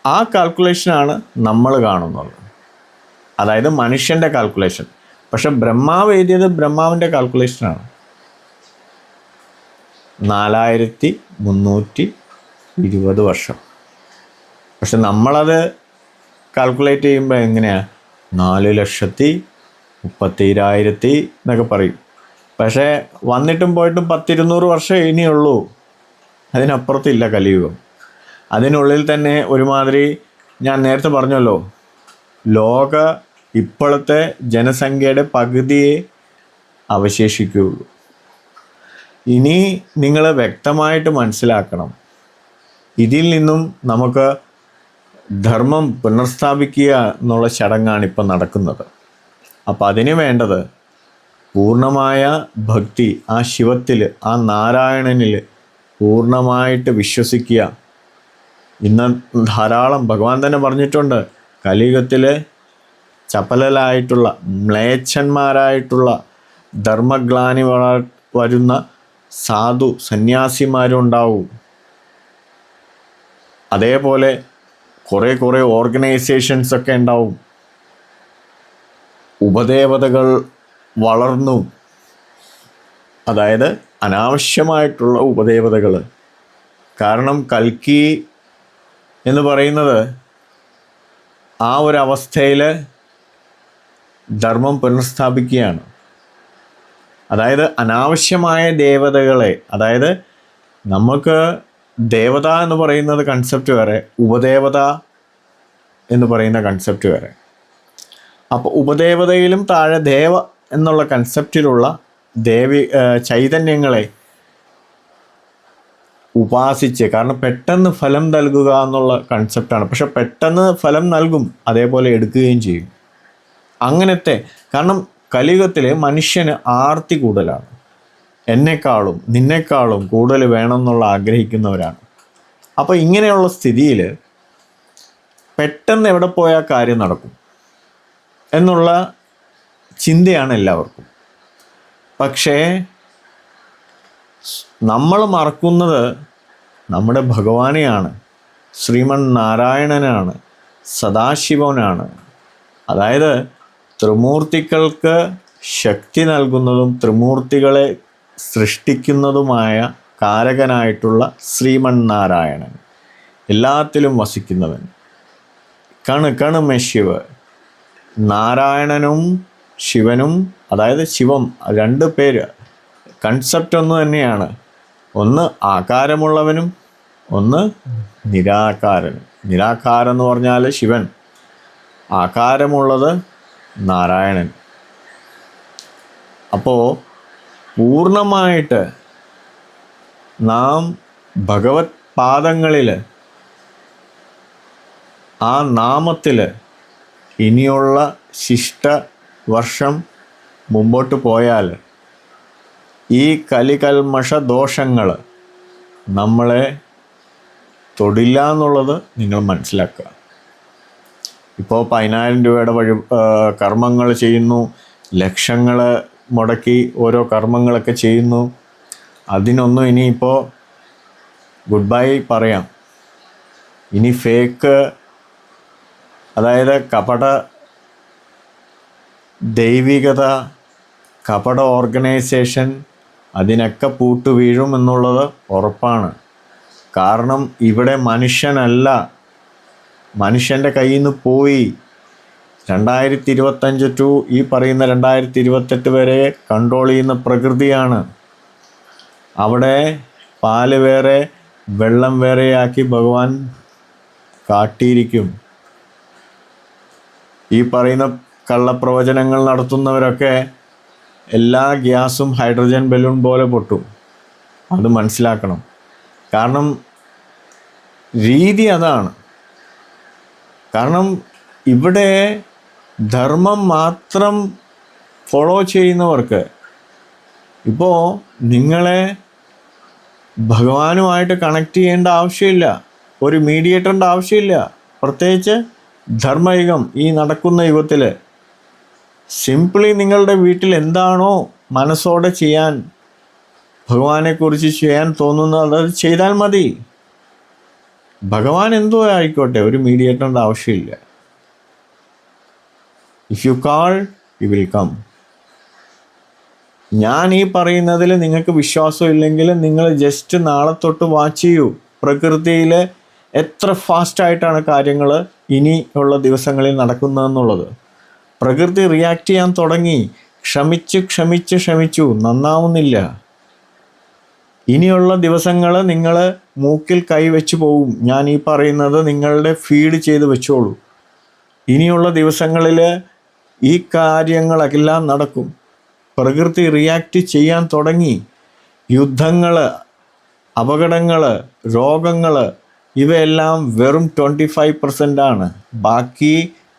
ആ കാൽക്കുലേഷനാണ് നമ്മൾ കാണുന്നത്, അതായത് മനുഷ്യൻ്റെ കാൽക്കുലേഷൻ. പക്ഷെ ബ്രഹ്മാവ് എഴുതിയത് ബ്രഹ്മാവിൻ്റെ കാൽക്കുലേഷനാണ്. 4,320 വർഷം. പക്ഷെ നമ്മളത് കാൽക്കുലേറ്റ് ചെയ്യുമ്പോൾ എങ്ങനെയാണ്? 4,30,000 എന്നൊക്കെ പറയും. പക്ഷേ വന്നിട്ടും പോയിട്ടും 10-200 വർഷം ഇനിയുള്ളൂ, അതിനപ്പുറത്തില്ല കലിയുഗം. അതിനുള്ളിൽ തന്നെ ഒരുമാതിരി, ഞാൻ നേരത്തെ പറഞ്ഞല്ലോ, ലോക ഇപ്പോഴത്തെ ജനസംഖ്യയുടെ പകുതിയെ അവശേഷിക്കുകയുള്ളൂ. ഇനി നിങ്ങൾ വ്യക്തമായിട്ട് മനസ്സിലാക്കണം, ഇതിൽ നിന്നും നമുക്ക് ധർമ്മം പുനർസ്ഥാപിക്കുക എന്നുള്ള ചടങ്ങാണ് ഇപ്പം നടക്കുന്നത്. അപ്പം അതിന് വേണ്ടത് പൂർണ്ണമായ ഭക്തി, ആ ശിവത്തിൽ, ആ നാരായണനിൽ പൂർണ്ണമായിട്ട് വിശ്വസിക്കുക. ഇന്ന് ധാരാളം, ഭഗവാൻ തന്നെ പറഞ്ഞിട്ടുണ്ട്, കലിയുഗത്തിൽ ചപലരായിട്ടുള്ള മ്ലേച്ഛന്മാരായിട്ടുള്ള ധർമ്മഗ്ലാനി വരുന്ന സാധു സന്യാസിമാരും ഉണ്ടാവും. അതേപോലെ കുറേ ഓർഗനൈസേഷൻസൊക്കെ ഉണ്ടാവും. ഉപദേവതകൾ വളർന്നു, അതായത് അനാവശ്യമായിട്ടുള്ള ഉപദേവതകൾ. കാരണം കൽക്കി എന്ന് പറയുന്നത് ആ ഒരവസ്ഥയിൽ ധർമ്മം പുനഃസ്ഥാപിക്കുകയാണ്. അതായത് അനാവശ്യമായ ദേവതകളെ, അതായത് നമുക്ക് ദേവത എന്ന് പറയുന്നത് കൺസെപ്റ്റ് വേറെ, ഉപദേവത എന്ന് പറയുന്ന കൺസെപ്റ്റ് വേറെ. അപ്പോൾ ഉപദേവതയിലും താഴെ ദേവ എന്നുള്ള കൺസെപ്റ്റിലുള്ള ചൈതന്യങ്ങളെ ഉപാസിച്ച്, കാരണം പെട്ടെന്ന് ഫലം നൽകുക എന്നുള്ള കൺസെപ്റ്റാണ്. പക്ഷെ പെട്ടെന്ന് ഫലം നൽകും, അതേപോലെ എടുക്കുകയും ചെയ്യും. അങ്ങനത്തെ, കാരണം കലിയുഗത്തിൽ മനുഷ്യന് ആർത്തി കൂടുതലാണ്. എന്നെക്കാളും നിന്നെക്കാളും കൂടുതൽ വേണമെന്നുള്ള ആഗ്രഹിക്കുന്നവരാണ്. അപ്പോൾ ഇങ്ങനെയുള്ള സ്ഥിതിയിൽ പെട്ടെന്ന് എവിടെ പോയാൽ കാര്യം നടക്കും എന്നുള്ള ചിന്തയാണ് എല്ലാവർക്കും. പക്ഷേ നമ്മൾ മറക്കുന്നത് നമ്മുടെ ഭഗവാനെയാണ്, ശ്രീമൻ നാരായണനാണ്, സദാശിവനാണ്. അതായത് ത്രിമൂർത്തികൾക്ക് ശക്തി നൽകുന്നതും ത്രിമൂർത്തികളെ സൃഷ്ടിക്കുന്നതുമായ കാരകനായിട്ടുള്ള ശ്രീമന്നാരായണൻ, എല്ലാത്തിലും വസിക്കുന്നവൻ. കണ് ശിവ. നാരായണനും ശിവനും, അതായത് ശിവം, രണ്ട് പേര്, കൺസെപ്റ്റ് ഒന്ന് തന്നെയാണ്. ഒന്ന് ആകാരമുള്ളവനും ഒന്ന് നിരാകാരനും. നിരാകാരം എന്ന് പറഞ്ഞാൽ ശിവൻ, ആകാരമുള്ളത് നാരായണൻ. അപ്പോൾ പൂർണ്ണമായിട്ട് നാം ഭഗവത് പാദങ്ങളിൽ, ആ നാമത്തിൽ ഇനിയുള്ള ശിഷ്ട വർഷം മുമ്പോട്ട് പോയാൽ ഈ കലികൽമഷ ദോഷങ്ങൾ നമ്മളെ തൊടില്ല എന്നുള്ളത് നിങ്ങൾ മനസ്സിലാക്കുക. ഇപ്പോൾ 10,000 രൂപയുടെ കർമ്മങ്ങൾ ചെയ്യുന്നു, ലക്ഷങ്ങൾ മുടക്കി ഓരോ കർമ്മങ്ങളൊക്കെ ചെയ്യുന്നു. അതിനൊന്നും ഇനിയിപ്പോൾ ഗുഡ് ബൈ പറയാം. ഇനി ഫേക്ക്, അതായത് കപട ദൈവികത, കപട ഓർഗനൈസേഷൻ, അതിനൊക്കെ പൂട്ട് വീഴും എന്നുള്ളത് ഉറപ്പാണ്. കാരണം ഇവിടെ മനുഷ്യനല്ല, മനുഷ്യൻ്റെ കയ്യിൽ നിന്ന് പോയി. 2025 ടു ഈ പറയുന്ന 2028 വരെ കൺട്രോൾ ചെയ്യുന്ന പ്രകൃതിയാണ്. അവിടെ പാല് വേറെ വെള്ളം വേറെയാക്കി ഭഗവാൻ കാട്ടിയിരിക്കും. ഈ പറയുന്ന കള്ളപ്രവചനങ്ങൾ നടത്തുന്നവരൊക്കെ എല്ലാ ഗ്യാസും ഹൈഡ്രജൻ ബലൂൺ പോലെ പൊട്ടും. അത് മനസ്സിലാക്കണം. കാരണം രീതി അതാണ്. കാരണം ഇവിടെ ധർമ്മം മാത്രം ഫോളോ ചെയ്യുന്നവർക്ക്, ഇപ്പോൾ നിങ്ങളെ ഭഗവാനുമായിട്ട് കണക്ട് ചെയ്യേണ്ട ആവശ്യമില്ല, ഒരു മീഡിയേറ്ററിൻ്റെ ആവശ്യമില്ല. പ്രത്യേകിച്ച് ധർമ്മയുഗം, ഈ നടക്കുന്ന യുഗത്തിൽ സിംപിളി നിങ്ങളുടെ വീട്ടിൽ എന്താണോ മനസ്സോടെ ചെയ്യാൻ, ഭഗവാനെക്കുറിച്ച് ചെയ്യാൻ തോന്നുന്നത് അത് ചെയ്താൽ മതി. ഭഗവാൻ എന്തോ ആയിക്കോട്ടെ, ഒരു മീഡിയേറ്ററിൻ്റെ ആവശ്യമില്ല. If you call you will come. ഞാൻ ഈ പറയുന്നതിൽ നിങ്ങൾക്ക് വിശ്വാസം ഇല്ലെങ്കിൽ നിങ്ങൾ ജസ്റ്റ് നാളെ തൊട്ട് വാച്ച് ചെയ്യൂ. പ്രകൃതിയിൽ എത്ര ഫാസ്റ്റായിട്ടാണ് കാര്യങ്ങൾ ഇനി ഉള്ള ദിവസങ്ങളിൽ നടക്കുന്നതെന്നുള്ളത്. പ്രകൃതി റിയാക്ട് ചെയ്യാൻ തുടങ്ങി. ക്ഷമിച്ചു നന്നാവുന്നില്ല. ഇനിയുള്ള ദിവസങ്ങൾ നിങ്ങൾ മൂക്കിൽ കൈ വെച്ച് പോവും. ഞാൻ ഈ പറയുന്നത് നിങ്ങളുടെ ഫീഡ് ചെയ്ത് വെച്ചോളൂ. ഇനിയുള്ള ദിവസങ്ങളിൽ ഈ കാര്യങ്ങളെല്ലാം നടക്കും. പ്രകൃതി റിയാക്ട് ചെയ്യാൻ തുടങ്ങി. യുദ്ധങ്ങൾ, അപകടങ്ങൾ, രോഗങ്ങൾ, ഇവയെല്ലാം വെറും 25% ആണ്. ബാക്കി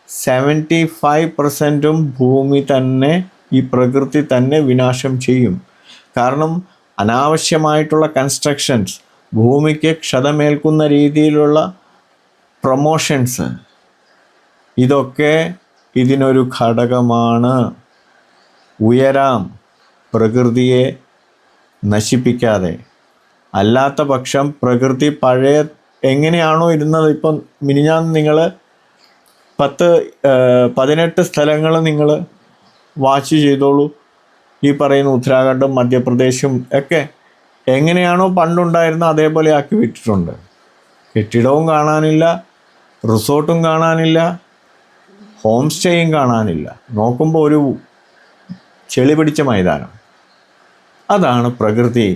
75%ഉം ഭൂമി തന്നെ, ഈ പ്രകൃതി തന്നെ വിനാശം ചെയ്യും. കാരണം അനാവശ്യമായിട്ടുള്ള കൺസ്ട്രക്ഷൻസ്, ഭൂമിക്ക് ക്ഷതമേൽക്കുന്ന രീതിയിലുള്ള പ്രൊമോഷൻസ്, ഇതൊക്കെ ഇതിനൊരു ഘടകമാണ്. ഉയരാം പ്രകൃതിയെ നശിപ്പിക്കാതെ. അല്ലാത്ത പക്ഷം പ്രകൃതി പഴയ എങ്ങനെയാണോ ഇരുന്നത്, ഇപ്പം മിനിഞ്ഞാന്ന് നിങ്ങൾ 18 സ്ഥലങ്ങൾ നിങ്ങൾ വാച്ച് ചെയ്തോളൂ. ഈ പറയുന്ന ഉത്തരാഖണ്ഡും മധ്യപ്രദേശും ഒക്കെ എങ്ങനെയാണോ പണ്ടുണ്ടായിരുന്നത് അതേപോലെ ആക്കി വിട്ടിട്ടുണ്ട്. കെട്ടിടവും കാണാനില്ല, റിസോർട്ടും കാണാനില്ല, ഹോം സ്റ്റേയും കാണാനില്ല. നോക്കുമ്പോൾ ഒരു ചെളി പിടിച്ച മൈതാനം. അതാണ് പ്രകൃതി.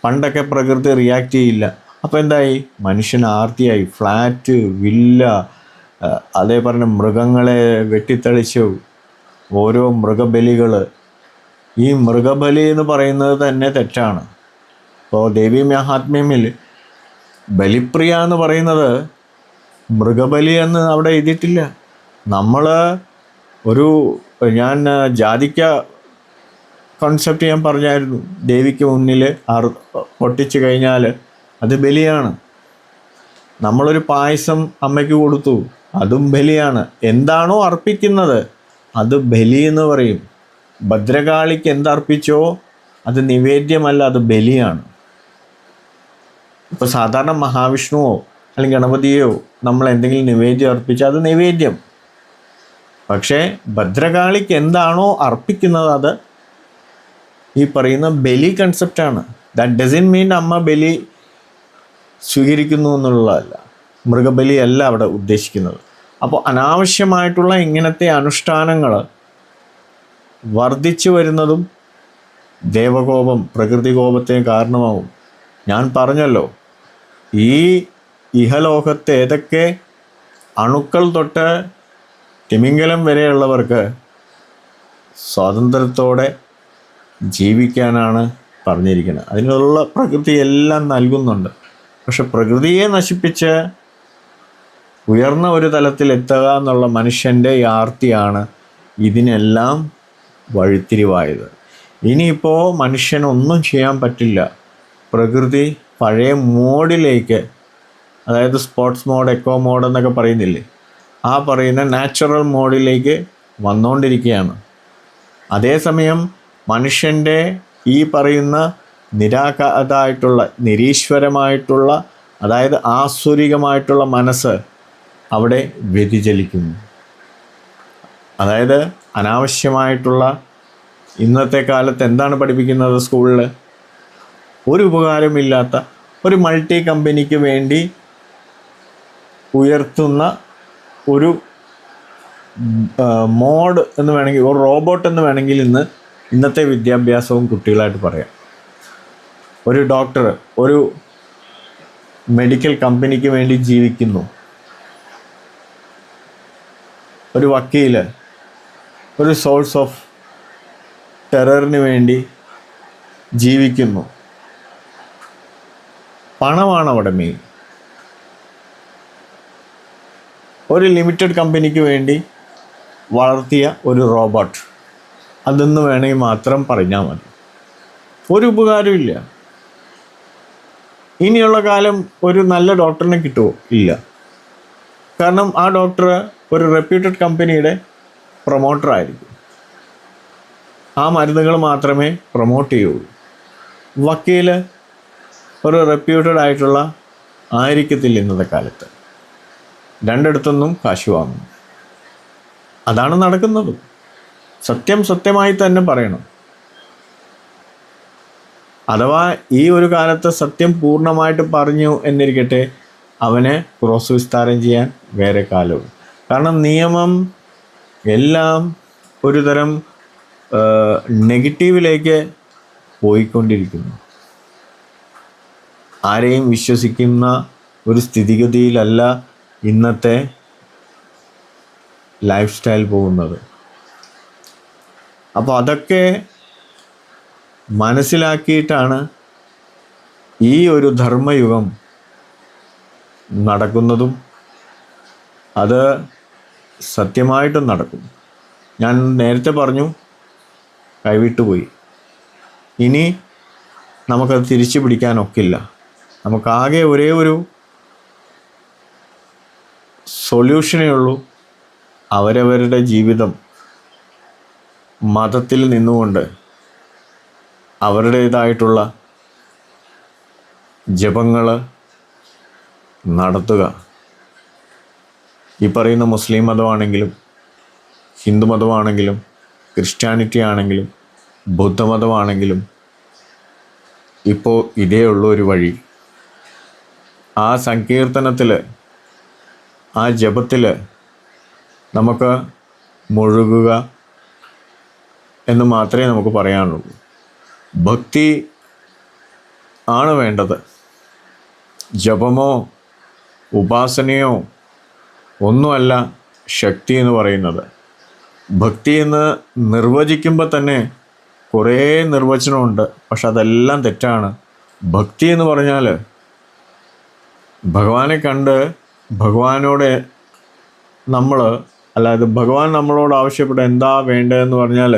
പണ്ടൊക്കെ പ്രകൃതി റിയാക്ട് ചെയ്യില്ല. അപ്പോൾ എന്തായി? മനുഷ്യൻ ആർത്തിയായി. ഫ്ലാറ്റ്, വില്ല, അതേ പറഞ്ഞ മൃഗങ്ങളെ വെട്ടിത്തെളിച്ചു, ഓരോ മൃഗബലികൾ. ഈ മൃഗബലി എന്ന് പറയുന്നത് തന്നെ തെറ്റാണ്. ഇപ്പോൾ ദേവി മഹാത്മ്യമിൽ ബലിപ്രിയ എന്ന് പറയുന്നത് മൃഗബലി എന്ന് അവിടെ എഴുതിയിട്ടില്ല. നമ്മൾ ഞാൻ ജാതിക്ക കോൺസെപ്റ്റ് ഞാൻ പറഞ്ഞായിരുന്നു. ദേവിക്ക് മുന്നിൽ പൊട്ടിച്ചു കഴിഞ്ഞാൽ അത് ബലിയാണ്. നമ്മളൊരു പായസം അമ്മയ്ക്ക് കൊടുത്തു, അതും ബലിയാണ്. എന്താണോ അർപ്പിക്കുന്നത് അത് ബലി എന്ന് പറയും. ഭദ്രകാളിക്ക് എന്തർപ്പിച്ചോ അത് നിവേദ്യമല്ല, അത് ബലിയാണ്. ഇപ്പോൾ സാധാരണ മഹാവിഷ്ണുവോ അല്ലെങ്കിൽ ഗണപതിയോ നമ്മൾ എന്തെങ്കിലും നിവേദ്യം അർപ്പിച്ചാൽ അത് നിവേദ്യം. പക്ഷേ ഭദ്രകാളിക്ക് എന്താണോ അർപ്പിക്കുന്നത് അത് ഈ പറയുന്ന ബലി കൺസെപ്റ്റാണ്. ദാറ്റ് ഡസൻ മീൻ അമ്മ ബലി സ്വീകരിക്കുന്നു എന്നുള്ളതല്ല, മൃഗബലിയല്ല അവിടെ ഉദ്ദേശിക്കുന്നത്. അപ്പോൾ അനാവശ്യമായിട്ടുള്ള ഇങ്ങനത്തെ അനുഷ്ഠാനങ്ങൾ വർദ്ധിച്ചു വരുന്നതും ദേവകോപം, പ്രകൃതികോപത്തിന് കാരണമാവും. ഞാൻ പറഞ്ഞല്ലോ, ഈ ഇഹലോകത്ത് ഏതൊക്കെ അണുക്കൾ തൊട്ട് തിമിംഗലം വരെയുള്ളവർക്ക് സ്വാതന്ത്ര്യത്തോടെ ജീവിക്കാനാണ് പറഞ്ഞിരിക്കുന്നത്. അതിനുള്ള പ്രകൃതി എല്ലാം നൽകുന്നുണ്ട്. പക്ഷെ പ്രകൃതിയെ നശിപ്പിച്ച് ഉയർന്ന ഒരു തലത്തിൽ എത്തുക എന്നുള്ള മനുഷ്യൻ്റെ ആർത്തിയാണ് ഇതിനെല്ലാം വഴിത്തിരിവായത്. ഇനിയിപ്പോൾ മനുഷ്യനൊന്നും ചെയ്യാൻ പറ്റില്ല. പ്രകൃതി പഴയ മോഡിലേക്ക്, അതായത് സ്പോർട്സ് മോഡ്, എക്കോ മോഡ് എന്നൊക്കെ പറയുന്നില്ലേ, ആ പറയുന്ന നാച്ചുറൽ മോഡിലേക്ക് വന്നുകൊണ്ടിരിക്കുകയാണ്. അതേസമയം മനുഷ്യൻ്റെ ഈ പറയുന്ന നിരീശ്വരമായിട്ടുള്ള, അതായത് ആസുരികമായിട്ടുള്ള മനസ്സ് അവിടെ വ്യതിചലിക്കുന്നു. അതായത് അനാവശ്യമായിട്ടുള്ള, ഇന്നത്തെ കാലത്ത് എന്താണ് പഠിപ്പിക്കുന്നത് സ്കൂളിൽ? ഒരു ഉപകാരമില്ലാത്ത ഒരു മൾട്ടി കമ്പനിക്ക് വേണ്ടി ഉയർത്തുന്ന ഒരു മോഡ് എന്ന് വേണമെങ്കിൽ, ഒരു റോബോട്ട് എന്ന് വേണമെങ്കിൽ ഇന്നത്തെ വിദ്യാഭ്യാസവും കുട്ടികളായിട്ട് പറയാം. ഒരു ഡോക്ടർ ഒരു മെഡിക്കൽ കമ്പനിക്ക് വേണ്ടി ജീവിക്കുന്നു. ഒരു വക്കീൽ ഒരു സോഴ്സ് ഓഫ് ടെററിന് വേണ്ടി ജീവിക്കുന്നു. പണമാണ് അവിടെ മെയിൻ. ഒരു ലിമിറ്റഡ് കമ്പനിക്ക് വേണ്ടി വളർത്തിയ ഒരു റോബോട്ട്, അതെന്ന് വേണമെങ്കിൽ മാത്രം പറഞ്ഞാൽ മതി. ഒരു ഉപകാരമില്ല. ഇനിയുള്ള കാലം ഒരു നല്ല ഡോക്ടറിനെ കിട്ടുമോ? ഇല്ല. കാരണം ആ ഡോക്ടർ ഒരു റെപ്യൂട്ടഡ് കമ്പനിയുടെ പ്രൊമോട്ടറായിരിക്കും. ആ മരുന്നുകൾ മാത്രമേ പ്രൊമോട്ട് ചെയ്യുള്ളൂ. വക്കീൽ ഒരു റെപ്യൂട്ടഡ് ആയിട്ടുള്ള ആയിരിക്കത്തില്ല ഇന്നത്തെ കാലത്ത്. രണ്ടിടത്തുനിന്നും കാശ് വാങ്ങും. അതാണ് നടക്കുന്നത്. സത്യമായി തന്നെ പറയണം. അഥവാ ഈ ഒരു കാലത്ത് സത്യം പൂർണ്ണമായിട്ട് പറഞ്ഞു എന്നിരിക്കട്ടെ, അവനെ ക്രോസ് വിസ്താരം ചെയ്യാൻ വേറെ കാലവും. കാരണം നിയമം എല്ലാം ഒരു തരം നെഗറ്റീവിലേക്ക് പോയിക്കൊണ്ടിരിക്കുന്നു. ആരെയും വിശ്വസിക്കുന്ന ഒരു സ്ഥിതിഗതിയിലല്ല ഇന്നത്തെ ലൈഫ് സ്റ്റൈൽ പോകുന്നത്. അപ്പോൾ അതൊക്കെ മനസ്സിലാക്കിയിട്ടാണ് ഈ ഒരു ധർമ്മയുഗം നടക്കുന്നതും അത് സത്യമായിട്ടും നടക്കും. ഞാൻ നേരത്തെ പറഞ്ഞു, കൈവിട്ടുപോയി. ഇനി നമുക്കത് തിരിച്ചു പിടിക്കാനൊക്കില്ല. നമുക്കാകെ ഒരേ ഒരു സൊല്യൂഷനേ ഉള്ളൂ. അവരവരുടെ ജീവിതം മതത്തിൽ നിന്നുകൊണ്ട് അവരുടേതായിട്ടുള്ള ജപങ്ങൾ നടത്തുക. ഈ പറയുന്ന മുസ്ലിം മതമാണെങ്കിലും ഹിന്ദു മതമാണെങ്കിലും ക്രിസ്ത്യാനിറ്റി ആണെങ്കിലും ബുദ്ധമതമാണെങ്കിലും ഇപ്പോൾ ഇതേ ഉള്ളൂ ഒരു വഴി. ആ സങ്കീർത്തനത്തിൽ, ആ ജപത്തിൽ നമുക്ക് മുഴുകുക എന്ന് മാത്രമേ നമുക്ക് പറയാനുള്ളൂ. ഭക്തി ആണ് വേണ്ടത്. ജപമോ ഉപാസനയോ ഒന്നുമല്ല ശക്തി എന്ന് പറയുന്നത്. ഭക്തി എന്ന് നിർവചിക്കുമ്പോൾ തന്നെ കുറേ നിർവചനമുണ്ട്. പക്ഷെ അതെല്ലാം തെറ്റാണ്. ഭക്തി എന്ന് പറഞ്ഞാൽ ഭഗവാനെ കണ്ട് ഭഗവാനോട് അല്ലാതെ ഭഗവാൻ നമ്മളോട് ആവശ്യപ്പെട്ട എന്താ വേണ്ടതെന്ന് പറഞ്ഞാൽ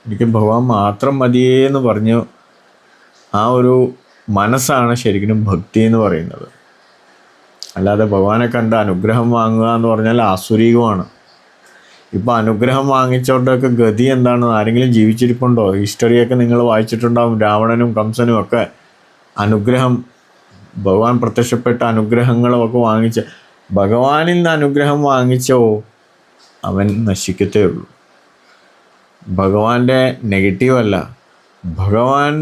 എനിക്ക് ഭഗവാൻ മാത്രം മതിയേന്ന് പറഞ്ഞു ആ ഒരു മനസ്സാണ് ശരിക്കും ഭക്തി എന്ന് പറയുന്നത്. അല്ലാതെ ഭഗവാനെ കണ്ട് അനുഗ്രഹം വാങ്ങുക എന്ന് പറഞ്ഞാൽ ആസുരീകമാണ്. ഇപ്പോൾ അനുഗ്രഹം വാങ്ങിച്ചവരുടെയൊക്കെ ഗതി എന്താണെന്ന് ആരെങ്കിലും ജീവിച്ചിരിപ്പുണ്ടോ? ഹിസ്റ്ററിയൊക്കെ നിങ്ങൾ വായിച്ചിട്ടുണ്ടാവും. രാവണനും കംസനും ഒക്കെ അനുഗ്രഹം, ഭഗവാൻ പ്രത്യക്ഷപ്പെട്ട അനുഗ്രഹങ്ങളൊക്കെ വാങ്ങിച്ച്, ഭഗവാനിൽ നിന്ന് അനുഗ്രഹം വാങ്ങിച്ചോ അവൻ നശിക്കത്തേ ഉള്ളൂ. ഭഗവാന്റെ നെഗറ്റീവ് അല്ല. ഭഗവാൻ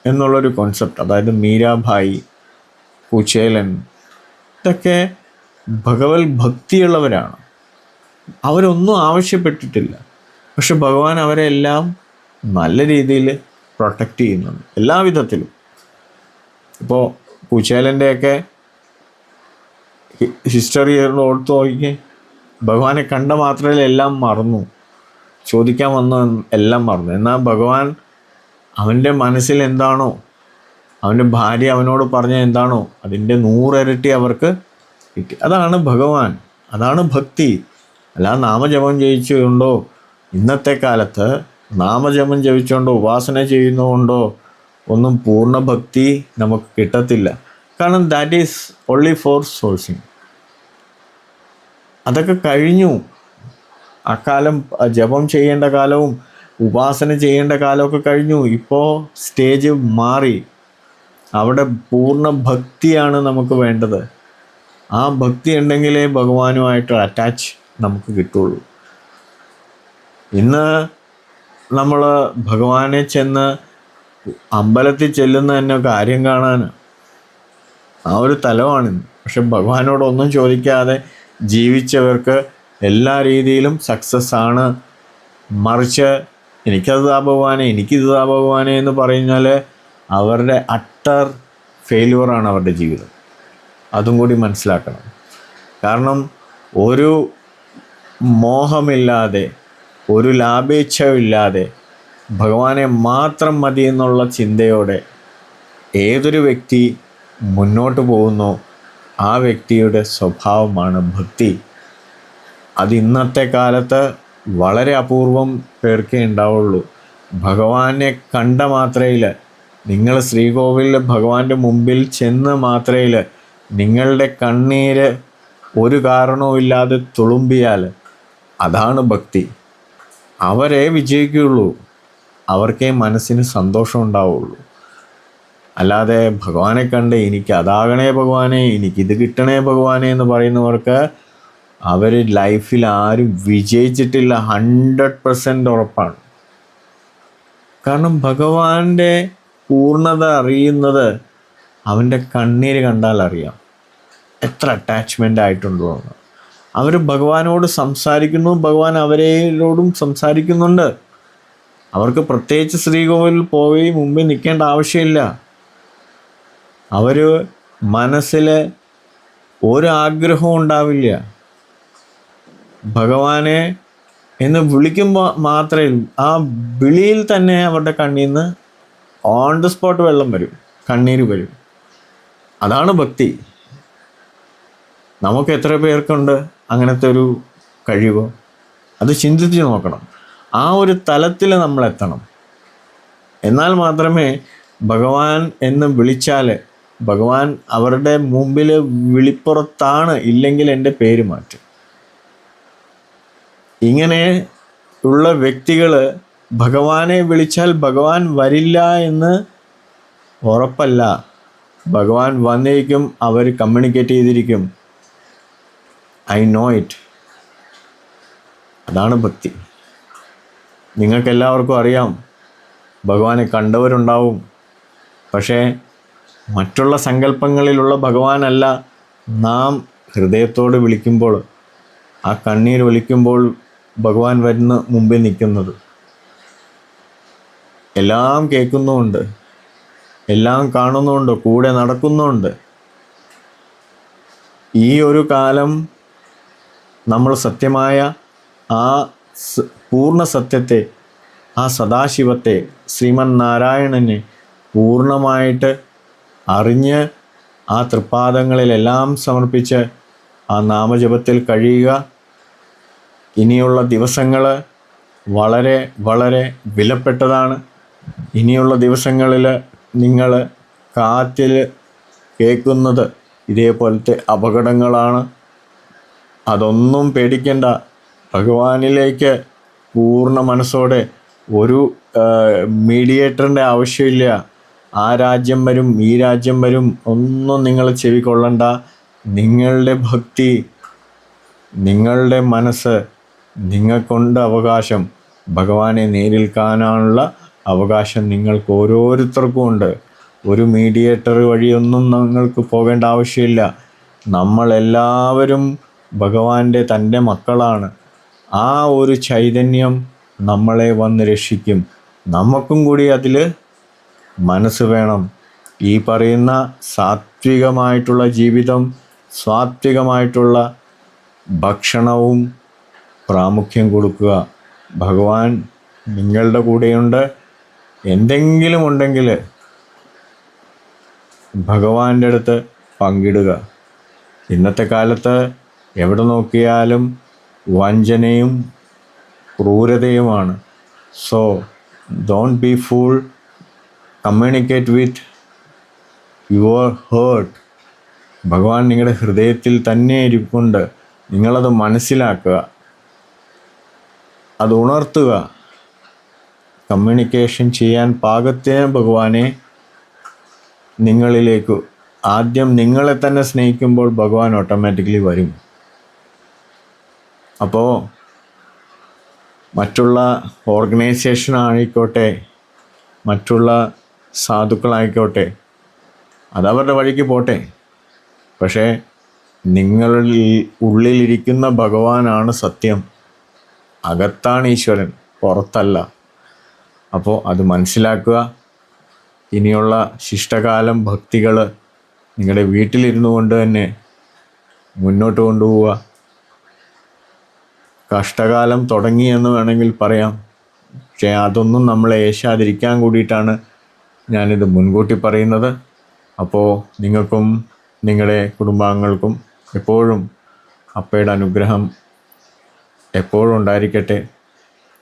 എന്നുള്ളൊരു കോൺസെപ്റ്റ്, അതായത് മീരാഭായി, കുചേലൻ, ഇതൊക്കെ ഭഗവത് ഭക്തിയുള്ളവരാണ്. അവരൊന്നും ആവശ്യപ്പെട്ടിട്ടില്ല, പക്ഷെ ഭഗവാൻ അവരെ എല്ലാം നല്ല രീതിയിൽ പ്രൊട്ടക്റ്റ് ചെയ്യുന്നുണ്ട് എല്ലാ വിധത്തിലും. ഇപ്പോൾ കുചേലൻ്റെയൊക്കെ ഹിസ്റ്ററി ഓർത്ത് നോക്കി, ഭഗവാനെ കണ്ട മാത്രമല്ല എല്ലാം മറന്നു, ചോദിക്കാൻ വന്ന എല്ലാം മറന്നു. എന്നാൽ ഭഗവാൻ അവൻ്റെ മനസ്സിൽ എന്താണോ, അവൻ്റെ ഭാര്യ അവനോട് പറഞ്ഞ എന്താണോ അതിൻ്റെ 100 ഇരട്ടി അവർക്ക് കിട്ടി. അതാണ് ഭഗവാൻ, അതാണ് ഭക്തി. അല്ലാതെ നാമജപം ജയിച്ചുകൊണ്ടോ, ഇന്നത്തെ കാലത്ത് നാമജപം ജപിച്ചുകൊണ്ടോ ഉപാസന ചെയ്യുന്നതുകൊണ്ടോ ഒന്നും പൂർണ്ണ ഭക്തി നമുക്ക് കിട്ടത്തില്ല. കാരണം that is only for sourcing. അതൊക്കെ കഴിഞ്ഞു. അക്കാലം ജപം ചെയ്യേണ്ട കാലവും ഉപാസന ചെയ്യേണ്ട കാലമൊക്കെ കഴിഞ്ഞു. ഇപ്പോൾ സ്റ്റേജ് മാറി. അവിടെ പൂർണ്ണ ഭക്തിയാണ് നമുക്ക് വേണ്ടത്. ആ ഭക്തി ഉണ്ടെങ്കിലേ ഭഗവാനുമായിട്ട് അറ്റാച്ച് നമുക്ക് കിട്ടുള്ളൂ. ഇന്ന് നമ്മൾ ഭഗവാനെ ചെന്ന് അമ്പലത്തിൽ ചെല്ലുന്ന തന്നെ കാര്യം കാണാൻ ആ ഒരു തലമാണിന്ന്. പക്ഷെ ഭഗവാനോടൊന്നും ചോദിക്കാതെ ജീവിച്ചവർക്ക് എല്ലാ രീതിയിലും സക്സസ് ആണ്. മറിച്ച് എനിക്കത് താ ഭഗവാനെ, എനിക്കിത് താ ഭഗവാനെ എന്ന് പറഞ്ഞാൽ അവരുടെ അട്ടർ ഫെയിലുവറാണ് അവരുടെ ജീവിതം. അതും കൂടി മനസ്സിലാക്കണം. കാരണം ഒരു മോഹമില്ലാതെ, ഒരു ലാഭേച്ഛയില്ലാതെ ഭഗവാനെ മാത്രം മതി എന്നുള്ള ചിന്തയോടെ ഏതൊരു വ്യക്തി മുന്നോട്ട് പോകുന്നോ ആ വ്യക്തിയുടെ സ്വഭാവമാണ് ഭക്തി. അത് ഇന്നത്തെ കാലത്ത് വളരെ അപൂർവം പേർക്കേ ഉണ്ടാവുള്ളൂ. ഭഗവാനെ കണ്ട മാത്രയിൽ, നിങ്ങൾ ശ്രീകോവിലിൽ ഭഗവാന്റെ മുമ്പിൽ ചെന്ന് മാത്രയിൽ നിങ്ങളുടെ കണ്ണീര് ഒരു കാരണവുമില്ലാതെ തുളുമ്പിയാൽ അതാണ് ഭക്തി. അവരെ വിജയിക്കുകയുള്ളൂ, അവർക്കേ മനസ്സിന് സന്തോഷം ഉണ്ടാവുള്ളൂ. അല്ലാതെ ഭഗവാനെ കണ്ട് എനിക്ക് അതാകണേ ഭഗവാനെ, എനിക്കിത് കിട്ടണേ ഭഗവാനെ എന്ന് പറയുന്നവർക്ക് അവർ ലൈഫിൽ ആരും വിജയിച്ചിട്ടില്ല. 100% ഉറപ്പാണ്. കാരണം ഭഗവാന്റെ പൂർണ്ണത അറിയുന്നത് അവൻ്റെ കണ്ണീര് കണ്ടാൽ അറിയാം എത്ര അറ്റാച്ച്മെൻ്റ് ആയിട്ടുണ്ടോ എന്ന്. അവർ ഭഗവാനോട് സംസാരിക്കുന്നു, ഭഗവാൻ അവരോടും സംസാരിക്കുന്നുണ്ട്. അവർക്ക് പ്രത്യേകിച്ച് ശ്രീകോവിലിൽ പോയി മുമ്പിൽ നിൽക്കേണ്ട ആവശ്യമില്ല. അവർ മനസ്സിൽ ഒരാഗ്രഹവും ഉണ്ടാവില്ല. ഭഗവാനെ എന്ന് വിളിക്കുമ്പോൾ മാത്രമേ, ആ വിളിയിൽ തന്നെ അവരുടെ കണ്ണിൽ നിന്ന് ഓൺ ദ സ്പോട്ട് വെള്ളം വരും, കണ്ണീര് വരും. അതാണ് ഭക്തി. നമുക്ക് എത്ര പേർക്കുണ്ട് അങ്ങനത്തെ ഒരു കഴിവ്? അത് ചിന്തിച്ച് നോക്കണം. ആ ഒരു തലത്തിൽ നമ്മൾ എത്തണം. എന്നാൽ മാത്രമേ ഭഗവാൻ എന്ന് വിളിച്ചാൽ ഭഗവാൻ അവരുടെ മുമ്പിൽ വിളിപ്പുറത്താണ്, ഇല്ലെങ്കിൽ എൻ്റെ പേര് മാറ്റും. ഇങ്ങനെ ഉള്ള വ്യക്തികൾ ഭഗവാനെ വിളിച്ചാൽ ഭഗവാൻ വരില്ല എന്ന് ഉറപ്പല്ല. ഭഗവാൻ വന്നിരിക്കും, അവർ കമ്മ്യൂണിക്കേറ്റ് ചെയ്തിരിക്കും. I know it. അതാണ് ഭക്തി. നിങ്ങൾക്കെല്ലാവർക്കും അറിയാം, ഭഗവാനെ കണ്ടവരുണ്ടാവും. പക്ഷേ മറ്റുള്ള സങ്കല്പങ്ങളിലുള്ള ഭഗവാനല്ല നാം ഹൃദയത്തോട് വിളിക്കുമ്പോൾ, ആ കണ്ണീർ വിളിക്കുമ്പോൾ ഭഗവാൻ വരുന്ന മുമ്പിൽ നിൽക്കുന്നത്. എല്ലാം കേൾക്കുന്നുമുണ്ട്, എല്ലാം കാണുന്നുമുണ്ട്, കൂടെ നടക്കുന്നുമുണ്ട്. ഈ ഒരു കാലം നമ്മൾ സത്യമായ ആ പൂർണ്ണ സത്യത്തെ, ആ സദാശിവത്തെ, ശ്രീമൻ നാരായണനെ പൂർണ്ണമായിട്ട് അറിഞ്ഞ് ആ തൃപ്പാദങ്ങളിലെല്ലാം സമർപ്പിച്ച് ആ നാമജപത്തിൽ കഴിയുക. ഇനിയുള്ള ദിവസങ്ങൾ വളരെ വളരെ വിലപ്പെട്ടതാണ്. ഇനിയുള്ള ദിവസങ്ങളിൽ നിങ്ങൾ കാറ്റിൽ കേൾക്കുന്നത് ഇതേപോലത്തെ അപകടങ്ങളാണ്. അതൊന്നും പേടിക്കേണ്ട. ഭഗവാനിലേക്ക് പൂർണ്ണ മനസ്സോടെ, ഒരു മീഡിയേറ്ററിൻ്റെ ആവശ്യമില്ല. ആ രാജ്യം വരും, ഈ രാജ്യം വരും, ഒന്നും നിങ്ങൾ ചെവിക്കൊള്ളണ്ട. നിങ്ങളുടെ ഭക്തി, നിങ്ങളുടെ മനസ്സ്, നിങ്ങൾക്കുണ്ട് അവകാശം ഭഗവാനെ നേരിൽ കാണാനുള്ള അവകാശം നിങ്ങൾക്ക് ഓരോരുത്തർക്കും ഉണ്ട്. ഒരു മീഡിയേറ്റർ വഴിയൊന്നും നിങ്ങൾക്ക് പോകേണ്ട ആവശ്യമില്ല. നമ്മളെല്ലാവരും ഭഗവാന്റെ തൻ്റെ മക്കളാണ്. ആ ഒരു ചൈതന്യം നമ്മളെ വന്ന് രക്ഷിക്കും. നമുക്കും കൂടി അതിൽ മനസ്സ് വേണം. ഈ പറയുന്ന സാത്വികമായിട്ടുള്ള ജീവിതം, സാത്വികമായിട്ടുള്ള ഭക്ഷണവും പ്രാമുഖ്യം കൊടുക്കുക. ഭഗവാൻ നിങ്ങളുടെ കൂടെയുണ്ട്. എന്തെങ്കിലും ഉണ്ടെങ്കിൽ ഭഗവാന്റെ അടുത്ത് പങ്കിടുക. ഇന്നത്തെ കാലത്ത് എവിടെ നോക്കിയാലും വഞ്ചനയും ക്രൂരതയുമാണ്. So don't be fool. Communicate with your heart. ഭഗവാൻ നിങ്ങളുടെ ഹൃദയത്തിൽ തന്നെ ഇരിപ്പുണ്ട്. നിങ്ങളത് മനസ്സിലാക്കുക, അത് ഉണർത്തുക. കമ്മ്യൂണിക്കേഷൻ ചെയ്യാൻ പാകത്തിന് ഭഗവാനെ നിങ്ങളിലേക്ക്, ആദ്യം നിങ്ങളെ തന്നെ സ്നേഹിക്കുമ്പോൾ ഭഗവാൻ ഓട്ടോമാറ്റിക്കലി വരും. അപ്പോൾ മറ്റുള്ള ഓർഗനൈസേഷൻ ആയിക്കോട്ടെ, മറ്റുള്ള സാധുക്കളായിക്കോട്ടെ, അതവരുടെ വഴിക്ക് പോട്ടെ. പക്ഷേ നിങ്ങളിൽ ഉള്ളിലിരിക്കുന്ന ഭഗവാനാണ് സത്യം. അകത്താണ് ഈശ്വരൻ, പുറത്തല്ല. അപ്പോൾ അത് മനസ്സിലാക്കുക. ഇനിയുള്ള ശിഷ്ടകാലം ഭക്തികൾ നിങ്ങളുടെ വീട്ടിലിരുന്നു കൊണ്ട് തന്നെ മുന്നോട്ട് കൊണ്ടുപോവുക. കഷ്ടകാലം തുടങ്ങിയെന്ന് വേണമെങ്കിൽ പറയാം. പക്ഷേ അതൊന്നും നമ്മളെ ഏശാതിരിക്കാൻ കൂടിയിട്ടാണ് ഞാനിത് മുൻകൂട്ടി പറയുന്നത്. അപ്പോൾ നിങ്ങൾക്കും നിങ്ങളുടെ കുടുംബാംഗങ്ങൾക്കും എപ്പോഴും അപ്പയുടെ അനുഗ്രഹം എപ്പോഴും ഉണ്ടായിരിക്കട്ടെ.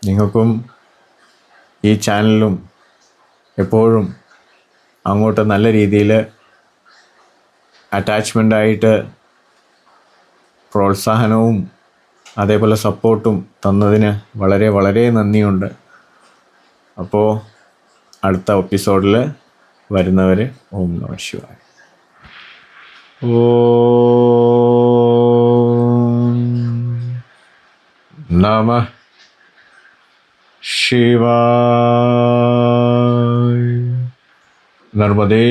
നിങ്ങൾക്കും ഈ ചാനലിലും എപ്പോഴും അങ്ങോട്ട് നല്ല രീതിയിൽ അറ്റാച്ച്മെൻ്റായിട്ട് പ്രോത്സാഹനവും അതേപോലെ സപ്പോർട്ടും തന്നതിന് വളരെ വളരെ നന്ദിയുണ്ട്. അപ്പോൾ അടുത്ത എപ്പിസോഡിൽ വരുന്നവർ ഓം നമഃ ശിവായ. ഓം നമഃ ശിവായ. നർമ്മദേ